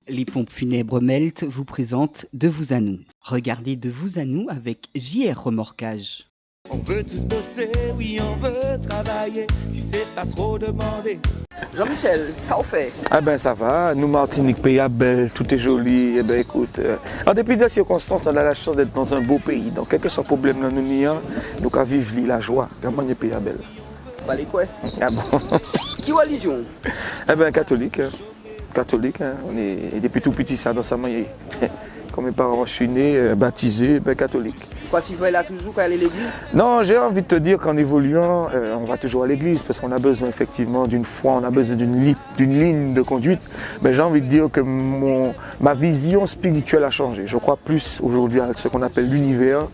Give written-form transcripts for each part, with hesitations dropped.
Les pompes funèbres Melt vous présentent De vous à nous. Regardez De vous à nous avec JR Remorquage. On veut tous bosser, oui, on veut travailler, si c'est pas trop demandé. Jean-Michel, ça on fait? Ah ben ça va, nous Martinique, pays belle, tout est joli. Eh ben écoute, en dépit des circonstances, on a la chance d'être dans un beau pays. Donc quel que soit le problème dans nous, nous qu'à vivre la joie. Comment est pays belle? Valez quoi? Ah bon? Qui religion? Eh ben catholique. Catholique, hein. On est depuis tout petit ça dans sa manière. Quand mes parents je suis né, baptisé, ben catholique. Quoi, tu fais là toujours quand aller à l'église? Non, j'ai envie de te dire qu'en évoluant, on va toujours à l'église parce qu'on a besoin effectivement d'une foi, on a besoin d'une ligne de conduite. Mais j'ai envie de dire que ma vision spirituelle a changé. Je crois plus aujourd'hui à ce qu'on appelle l'univers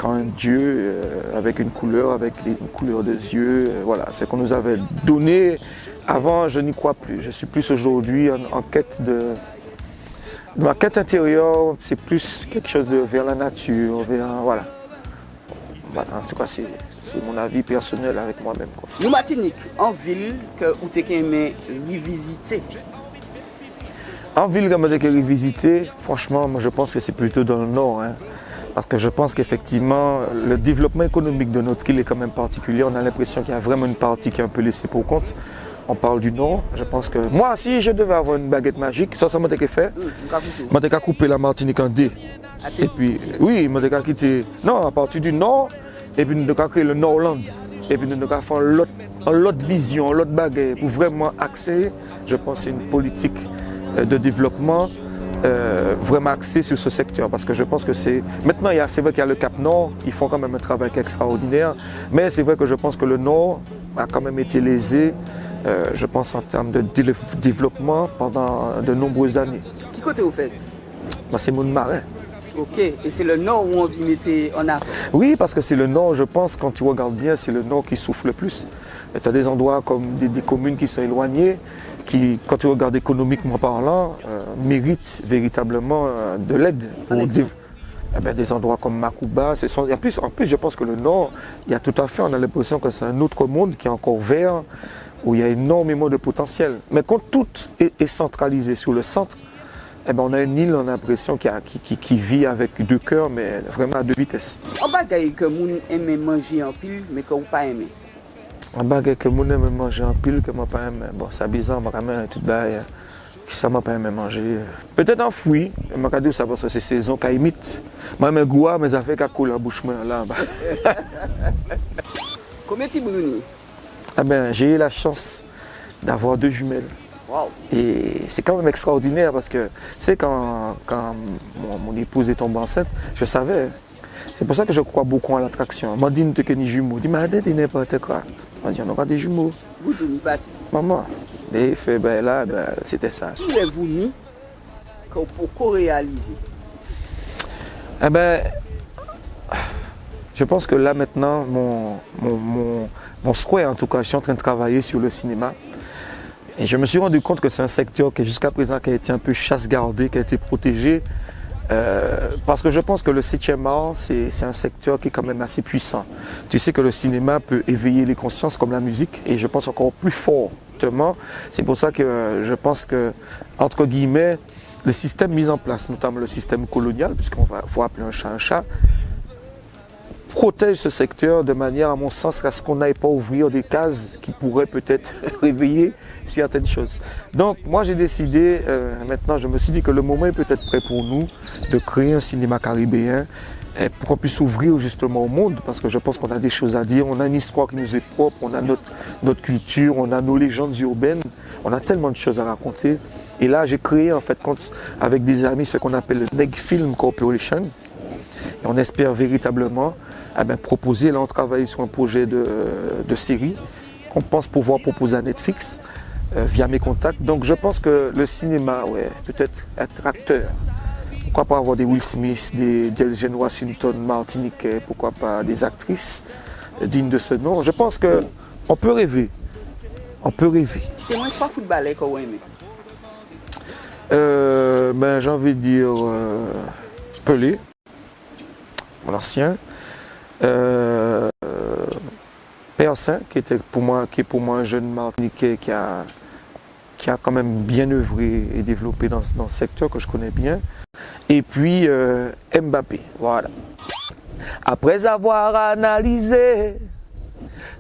qu'un Dieu avec une couleur de yeux. Voilà, c'est qu'on nous avait donné. Avant, je n'y crois plus. Je suis plus aujourd'hui en quête de... Ma quête intérieure, c'est plus quelque chose vers la nature, voilà. En tout cas, c'est mon avis personnel avec moi-même. Nous Martinique, en ville, que où tu aimé revisiter? En ville, comme j'ai revisiter, franchement, moi je pense que c'est plutôt dans le nord. Hein, parce que je pense qu'effectivement, le développement économique de notre île est quand même particulier. On a l'impression qu'il y a vraiment une partie qui est un peu laissée pour compte. On parle du Nord, je pense que moi, si je devais avoir une baguette magique, ça m'a été fait. Je m'ai couper la Martinique en deux. Et puis, oui, je m'ai quitté. Non, à partir du Nord, et puis nous avons créé le Nordland. Et puis nous avons fait l'autre vision, l'autre baguette pour vraiment axer, je pense, une politique de développement vraiment axée sur ce secteur. Parce que je pense que c'est. Maintenant, c'est vrai qu'il y a le Cap Nord, ils font quand même un travail extraordinaire. Mais c'est vrai que je pense que le Nord a quand même été lésé. Je pense en termes de développement pendant de nombreuses années. Qui côté vous faites? Moi, c'est mon marin. Ok, et c'est le nord où on vit mettre en avant? Oui, parce que c'est le nord, je pense, quand tu regardes bien, c'est le nord qui souffle le plus. Tu as des endroits comme des communes qui sont éloignées, qui, quand tu regardes économiquement parlant, méritent véritablement de l'aide. Des endroits comme Makuba, en plus, je pense que le nord, il y a tout à fait, on a l'impression que c'est un autre monde qui est encore vert, où il y a énormément de potentiel. Mais quand tout est centralisé sur le centre, on a une île, on a l'impression qui vit avec deux cœurs, mais vraiment à deux vitesses. Un bagage que vous aimez manger en pile, mais que vous pas aimé? Un bagage que vous aimez manger en pile, que moi pas aimé. Bon, c'est bizarre, moi quand même, tout bail, ça m'a pas aimé manger. Peut-être un fruit, je vais dire ça parce que c'est saison qui imite. Moi, mes goûts, mes affaires qui coulent en bouche là. Combien de boulouni? J'ai eu la chance d'avoir 2 jumelles. Wow. Et c'est quand même extraordinaire parce que, c'est quand mon épouse est tombée enceinte, je savais. C'est pour ça que je crois beaucoup à l'attraction. M'a dit que ni jumeaux. Dit m'a dit n'importe quoi. M'a dit on aura des jumeaux. Vous ni parti. Maman. Et fait là, c'était ça. Qui avez-vous mis pour réaliser? Je pense que là maintenant, mon souhait en tout cas, je suis en train de travailler sur le cinéma. Et je me suis rendu compte que c'est un secteur qui jusqu'à présent qui a été un peu chasse-gardé, qui a été protégé. Parce que je pense que le 7e art, c'est un secteur qui est quand même assez puissant. Tu sais que le cinéma peut éveiller les consciences comme la musique, et je pense encore plus fortement. C'est pour ça que je pense que, entre guillemets, le système mis en place, notamment le système colonial, faut appeler un chat, protège ce secteur de manière, à mon sens, à ce qu'on n'aille pas ouvrir des cases qui pourraient peut-être réveiller certaines choses. Donc moi j'ai décidé, maintenant je me suis dit que le moment est peut-être prêt pour nous de créer un cinéma caribéen pour qu'on puisse ouvrir justement au monde, parce que je pense qu'on a des choses à dire, on a une histoire qui nous est propre, on a notre culture, on a nos légendes urbaines, on a tellement de choses à raconter. Et là j'ai créé en fait avec des amis ce qu'on appelle le Neg Film Corporation. Et on espère véritablement proposer, là on travaille sur un projet de série qu'on pense pouvoir proposer à Netflix via mes contacts. Donc je pense que le cinéma, peut-être être acteur. Pourquoi pas avoir des Will Smith, des Denzel Washington, Martiniquais, pourquoi pas des actrices dignes de ce nom. Je pense qu'on peut rêver. On peut rêver. C'était moins pas footballeur que vous aimez? J'ai envie de dire Pelé, l'ancien. Père Saint, qui est pour moi un jeune Martiniquais qui qui a quand même bien œuvré et développé dans ce secteur que je connais bien. Et puis Mbappé, voilà. Après avoir analysé,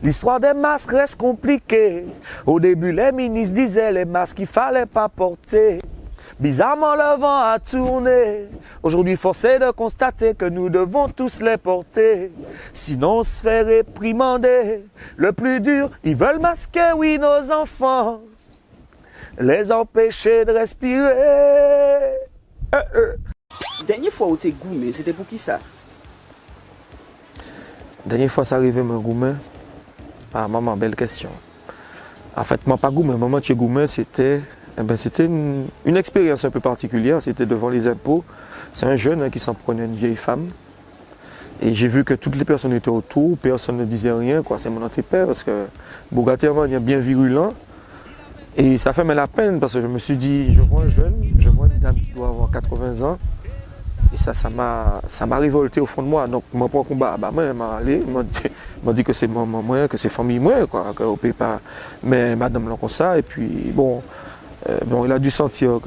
l'histoire des masques reste compliquée. Au début, les ministres disaient les masques qu'il fallait pas porter. Bizarrement, le vent a tourné. Aujourd'hui, force est de constater que nous devons tous les porter. Sinon, on se fait réprimander. Le plus dur, ils veulent masquer, oui, nos enfants. Les empêcher de respirer. Dernière fois où tu es gourmé, c'était pour qui ça? Dernière fois, ça arrivait, mon gourmet. Ah, maman, belle question. En fait, moi, pas gourmet. Maman, tu es gourmet, c'était une expérience un peu particulière. C'était devant les impôts. C'est un jeune qui s'en prenait une vieille femme. Et j'ai vu que toutes les personnes étaient autour, personne ne disait rien, quoi. C'est mon antépère parce que Bougatièrement, il est bien virulent. Et ça fait la peine parce que je me suis dit, je vois un jeune, je vois une dame qui doit avoir 80 ans. Et ça m'a révolté au fond de moi. Donc, mon point combat, moi, m'a dit que c'est moi, que c'est famille moi, quoi, qu'on peut pas. Mais madame l'a comme ça. Et puis, bon, il a dû sentir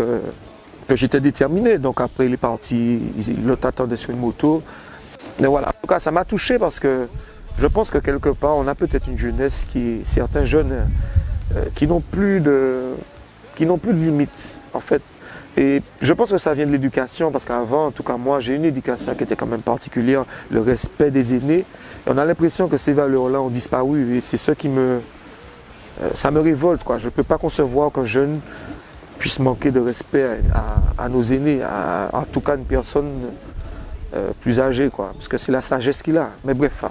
que j'étais déterminé. Donc, après, il est parti, l'autre attendait sur une moto. Mais voilà, en tout cas, ça m'a touché parce que je pense que quelque part, on a peut-être une jeunesse certains jeunes qui n'ont plus de limites, en fait. Et je pense que ça vient de l'éducation, parce qu'avant, en tout cas moi, j'ai une éducation qui était quand même particulière, le respect des aînés. Et on a l'impression que ces valeurs-là ont disparu, et c'est ce qui ça me révolte, quoi. Je ne peux pas concevoir qu'un jeune puisse manquer de respect à nos aînés, en tout cas une personne plus âgée, quoi, parce que c'est la sagesse qu'il a. Mais bref.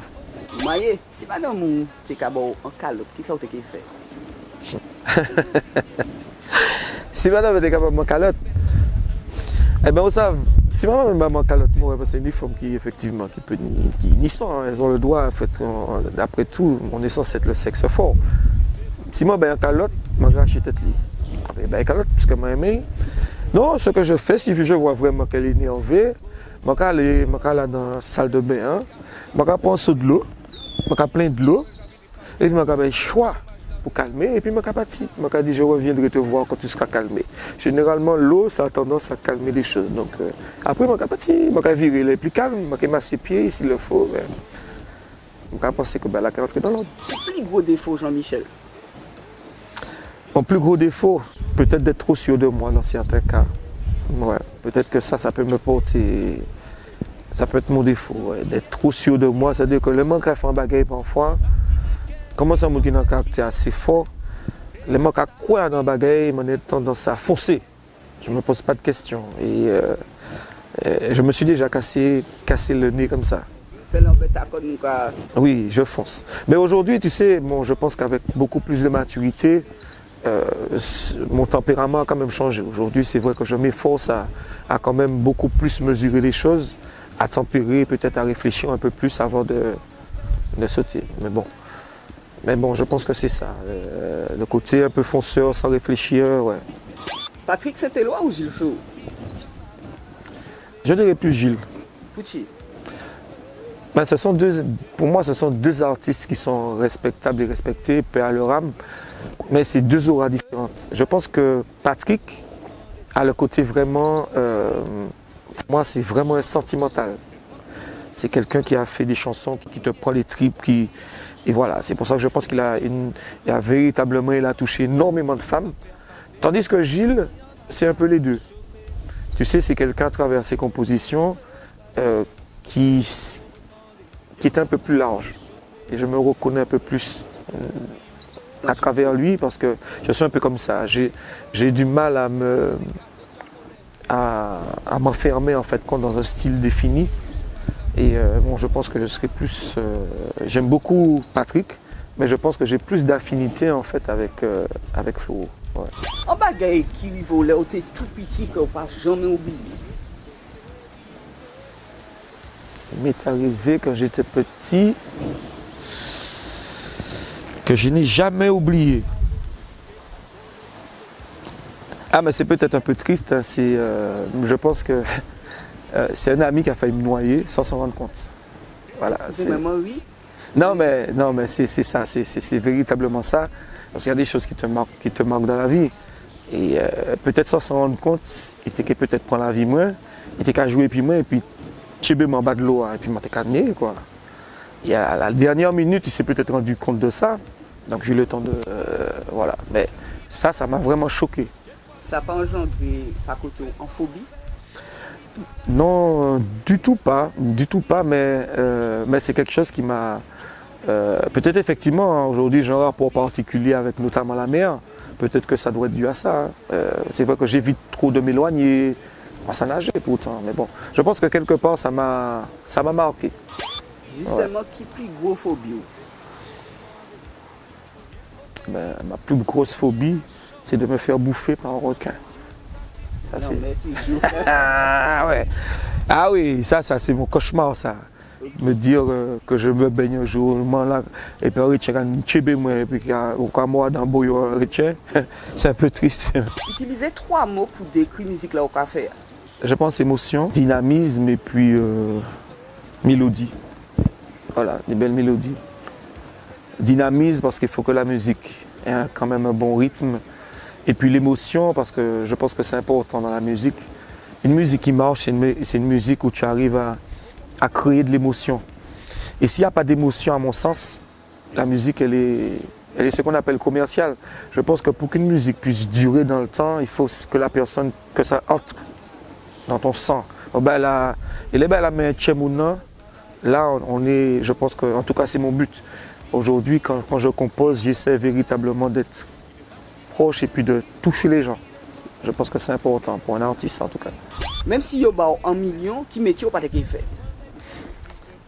Maye, si madame ou t'es cabot en calotte, qui ça ou t'es fait? Si madame était capable de me calotte, eh bien, vous savez, si maman me calotte, moi, c'est une femme qui, effectivement, qui n'y sent, hein, elles ont le droit, en fait, d'après tout, on est censé être le sexe fort. Si moi, ben, calotte, je vais acheter tête li. Ben, calotte, parce que moi, aimé. Non, ce que je fais, si je vois vraiment qu'elle est énervée, je vais aller dans la salle de bain, hein, je vais prendre un seau de l'eau, je vais plein de l'eau, et puis je vais choix pour calmer, et puis je dit je reviendrai te voir quand tu seras calmé. Généralement, l'eau, ça a tendance à calmer les choses. Donc, après, je vais virer les plus calmes, je vais masser ses pieds s'il le faut. Je vais penser que la carotte est dans l'ordre. Le plus gros défaut, Jean-Michel? Mon plus gros défaut, peut-être d'être trop sûr de moi dans certains cas. Ouais, peut-être que ça peut me porter. Ça peut être mon défaut, ouais, d'être trop sûr de moi. C'est-à-dire que le manque à faire un bagage parfois. Comment ça, qui a un caractère assez fort, les manques à croire dans le bagage, on a tendance à foncer. Je ne me pose pas de questions. Et je me suis déjà cassé le nez comme ça. Oui, je fonce. Mais aujourd'hui, tu sais, je pense qu'avec beaucoup plus de maturité, mon tempérament a quand même changé. Aujourd'hui, c'est vrai que je m'efforce à quand même beaucoup plus mesurer les choses, à tempérer, peut-être à réfléchir un peu plus avant de sauter. Mais bon, je pense que c'est ça. Le côté un peu fonceur, sans réfléchir, ouais. Patrick Saint-Éloi ou Gilles Feu? Je dirais plus Gilles. Pouchi? Ben, pour moi, ce sont deux artistes qui sont respectables et respectés, paix à leur âme. Mais c'est deux auras différentes. Je pense que Patrick a le côté vraiment... pour moi, c'est vraiment un sentimental. C'est quelqu'un qui a fait des chansons qui te prend les tripes, et voilà, c'est pour ça que je pense qu'il a véritablement touché énormément de femmes. Tandis que Gilles, c'est un peu les deux. Tu sais, c'est quelqu'un à travers ses compositions qui est un peu plus large. Et je me reconnais un peu plus à travers lui parce que je suis un peu comme ça. J'ai du mal à m'enfermer en fait dans un style défini. Et je pense que je serai plus... j'aime beaucoup Patrick, mais je pense que j'ai plus d'affinité en fait avec Floro. Ouais. Un bagage qui volait, où tu es tout petit, qu'on ne va jamais oublier. Il m'est arrivé quand j'étais petit, que je n'ai jamais oublié. Ah, mais c'est peut-être un peu triste, hein, je pense que... c'est un ami qui a failli me noyer sans s'en rendre compte. Voilà. Maman, oui. Non, mais c'est ça, c'est véritablement ça. Parce qu'il y a des choses qui te manquent dans la vie. Et peut-être sans s'en rendre compte, il était qu'à peut-être prendre la vie moins, il était qu'à jouer puis moi, et puis tchébé m'en bas de l'eau, et puis m'en calmé, quoi. Et à la dernière minute, il s'est peut-être rendu compte de ça, donc j'ai eu le temps de... voilà, mais ça m'a vraiment choqué. Ça n'a pas engendré par côté en phobie? Non, du tout pas, mais c'est quelque chose qui m'a... peut-être effectivement, hein, aujourd'hui j'ai un rapport particulier avec notamment la mer, peut-être que ça doit être dû à ça. Hein. C'est vrai que j'évite trop de m'éloigner, ça nager pourtant, mais bon, je pense que quelque part ça m'a marqué. Justement, qui plus gros phobie? Ben, ma plus grosse phobie, c'est de me faire bouffer par un requin. Ça, Non, c'est... mais toujours. Ah ouais. Ah oui, ça c'est mon cauchemar, ça. Me dire que je me baigne un jour, là, et puis un tchébé, moi, et puis au moi dans boyo c'est un peu triste. Utilisez 3 mots pour décrire la musique là au café. Je pense émotion, dynamisme et puis mélodie. Voilà, des belles mélodies. Dynamisme parce qu'il faut que la musique ait quand même un bon rythme. Et puis l'émotion parce que je pense que c'est important dans la musique. Une musique qui marche, c'est une musique où tu arrives à créer de l'émotion. Et s'il n'y a pas d'émotion, à mon sens, la musique, elle est ce qu'on appelle commerciale. Je pense que pour qu'une musique puisse durer dans le temps, il faut que ça entre dans ton sang. Oh ben là, là, on est, je pense que, en tout cas, c'est mon but. Aujourd'hui, quand je compose, j'essaie véritablement d'être proche et puis de toucher les gens. Je pense que c'est important pour un artiste, en tout cas. Même si vous avez 1 million, qui métier pas de fait?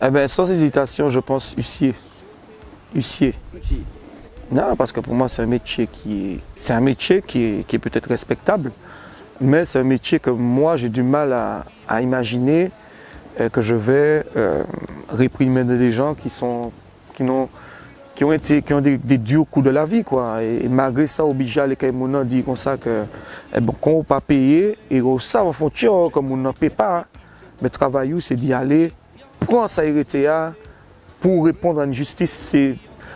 Eh ben, sans hésitation, je pense huissier. Huissier. Non, parce que pour moi, c'est un métier qui est peut-être respectable, mais c'est un métier que moi, j'ai du mal à imaginer que je vais réprimer des gens qui ont des durs coups de la vie, quoi. Et malgré ça, obligé à les Caïmouna dit comme ça que bon, quand on pas payé, et ça, on fait tiens, comme on n'en paie pas, mais travail, c'est d'y aller, prendre ça pour répondre à une justice.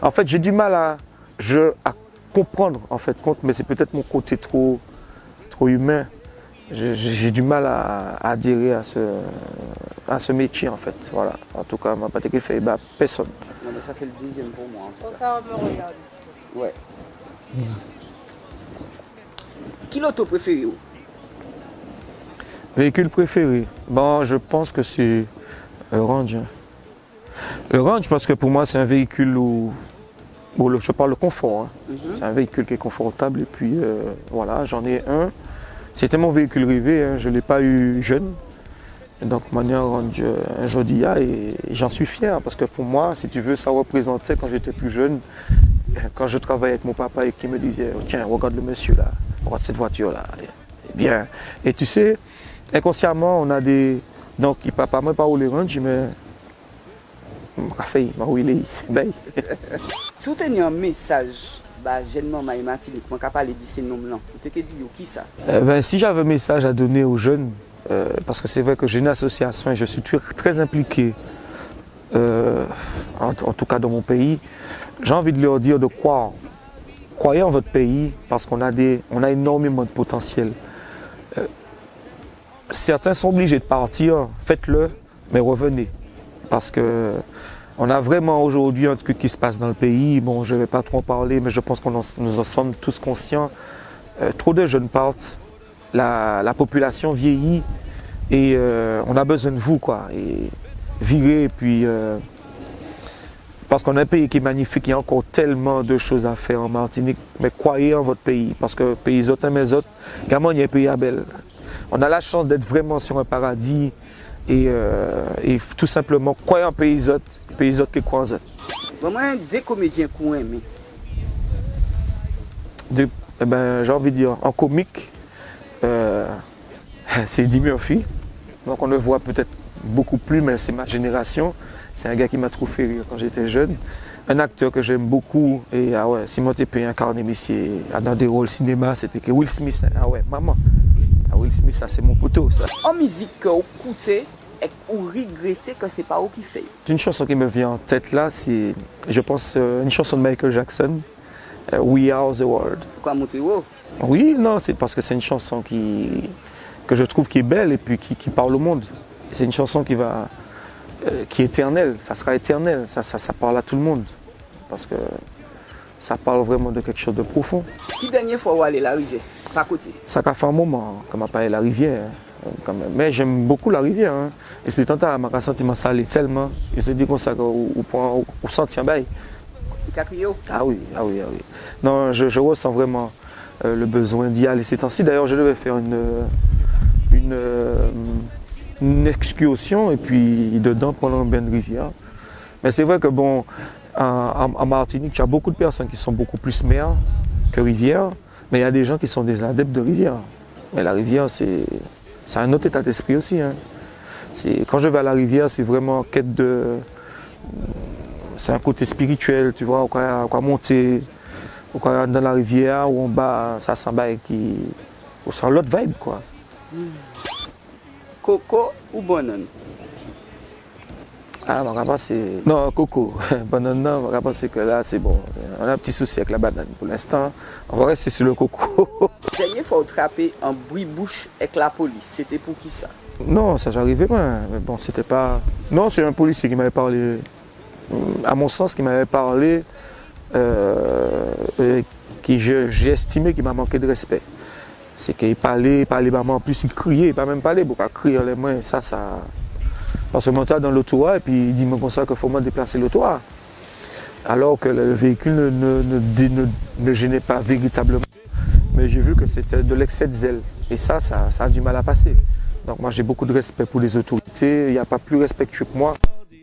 En fait, j'ai du mal à comprendre, en fait, mais c'est peut-être mon côté trop humain. J'ai du mal à adhérer à ce métier, en fait. Voilà. En tout cas, ma patrie fait personne. Non, mais ça fait le 10e pour moi. En tout cas. Ça, on me regarde. Ouais. Qui l'auto préféré? Véhicule préféré? Bon, je pense que c'est le Range. Le Range, parce que pour moi, c'est un véhicule où... Bon, je parle de confort. Hein. C'est un véhicule qui est confortable. Et puis, voilà, j'en ai un. C'était mon véhicule rêvé, hein. Je ne l'ai pas eu jeune. Donc, manière Range un Jodia, et j'en suis fier. Parce que pour moi, si tu veux, ça représentait quand j'étais plus jeune, quand je travaillais avec mon papa et qui me disait « Tiens, regarde le monsieur là, regarde cette voiture-là. » Eh bien, et tu sais, inconsciemment, on a des... Donc, papa m'a pas roulé Range, mais... Café, m'a roulé. Si vous avez un message, jeunement, Martinique, je ne parler de ces noms-là. Vous avez dit qui ça? Si j'avais un message à donner aux jeunes, parce que c'est vrai que j'ai une association et je suis très impliqué, en tout cas dans mon pays, j'ai envie de leur dire de croire. Croyez en votre pays parce qu'on a énormément de potentiel. Certains sont obligés de partir, faites-le, mais revenez. Parce que on a vraiment aujourd'hui un truc qui se passe dans le pays. Bon, je ne vais pas trop en parler, mais je pense que nous en sommes tous conscients. Trop de jeunes partent, la population vieillit et on a besoin de vous, quoi. Et virer, et puis parce qu'on a un pays qui est magnifique, il y a encore tellement de choses à faire en Martinique. Mais croyez en votre pays, parce que pays autres, mais autres, également il y a un pays à belle. On a la chance d'être vraiment sur un paradis. Et tout simplement, croyez en pays autres qui croient en autres. Vraiment, des comédiens qu'on aime. J'ai envie de dire, en comique, c'est Eddie Murphy. Donc on le voit peut-être beaucoup plus, mais c'est ma génération. C'est un gars qui m'a trop fait rire quand j'étais jeune. Un acteur que j'aime beaucoup, et Simon Tépé incarné dans des rôles cinéma, c'était Will Smith. Ah ouais, maman. Will Smith, ça c'est mon poteau, ça. En musique que vous écoutez et vous regrettez que c'est pas vous qui fait. Une chanson qui me vient en tête là, c'est, je pense, une chanson de Michael Jackson, We Are the World. Pourquoi monter haut? Oui, non, c'est parce que c'est une chanson que je trouve qui est belle et puis qui parle au monde. C'est une chanson qui est éternelle, ça sera éternel, ça parle à tout le monde. Parce que ça parle vraiment de quelque chose de profond. Qui dernière fois où aller la rivière? Pas côté. Ça a fait un moment que je pas la rivière. Quand même. Mais j'aime beaucoup la rivière. Hein. Et c'est tant à ma sentiment salé tellement. Je se dis comme ça qu'on sent bail. Ah oui, ah oui, ah oui. Non, je ressens vraiment le besoin d'y aller ces temps-ci. D'ailleurs, je devais faire une excursion et puis dedans prendre un bain de rivière. Mais c'est vrai que bon, en Martinique, il y a beaucoup de personnes qui sont beaucoup plus mer que rivière. Mais il y a des gens qui sont des adeptes de rivière. Mais la rivière, c'est un autre état d'esprit aussi. Hein. Quand je vais à la rivière, c'est vraiment quête de... C'est un côté spirituel, tu vois, on va monter dans la rivière ou en bas, ça s'en bat qui... C'est l'autre vibe, quoi. Coco ou banane? Ah, on va passer... Non, coco. Banane, non, on va passer que là, c'est bon. On a un petit souci avec la banane pour l'instant. On va rester sur le coco. La dernière fois, attraper un bruit-bouche avec la police, c'était pour qui ça? Non, ça j'arrivais pas. Mais bon, c'était pas... Non, c'est un policier qui m'avait parlé... À mon sens, qui m'avait parlé... j'ai estimé qu'il m'a manqué de respect. C'est qu'il parlait maman, en plus il criait, il ne même parler, il crier les mains, ça... Parce que je montais dans l'autoir et puis il dit comme ça qu'il faut me déplacer l'autoir. Alors que le véhicule ne gênait pas véritablement. Mais j'ai vu que c'était de l'excès de zèle. Et ça a du mal à passer. Donc moi j'ai beaucoup de respect pour les autorités, il n'y a pas plus respectueux que moi.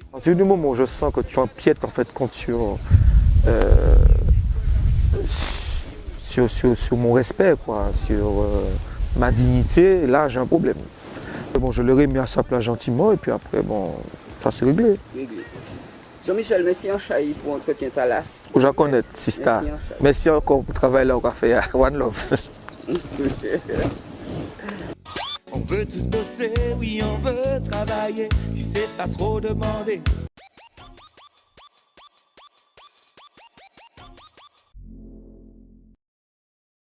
À partir du moment où je sens que tu empiètes en fait compte sur mon respect, quoi, sur ma dignité, là j'ai un problème. Bon, je l'aurais mis à sa place gentiment et puis après, bon, ça s'est réglé. Jean-Michel, merci en chahi pour l'entretien là. Je connais, Sista. Merci encore pour le travail là au café. One love. On veut tous bosser, oui, on veut travailler. Si c'est pas trop demandé,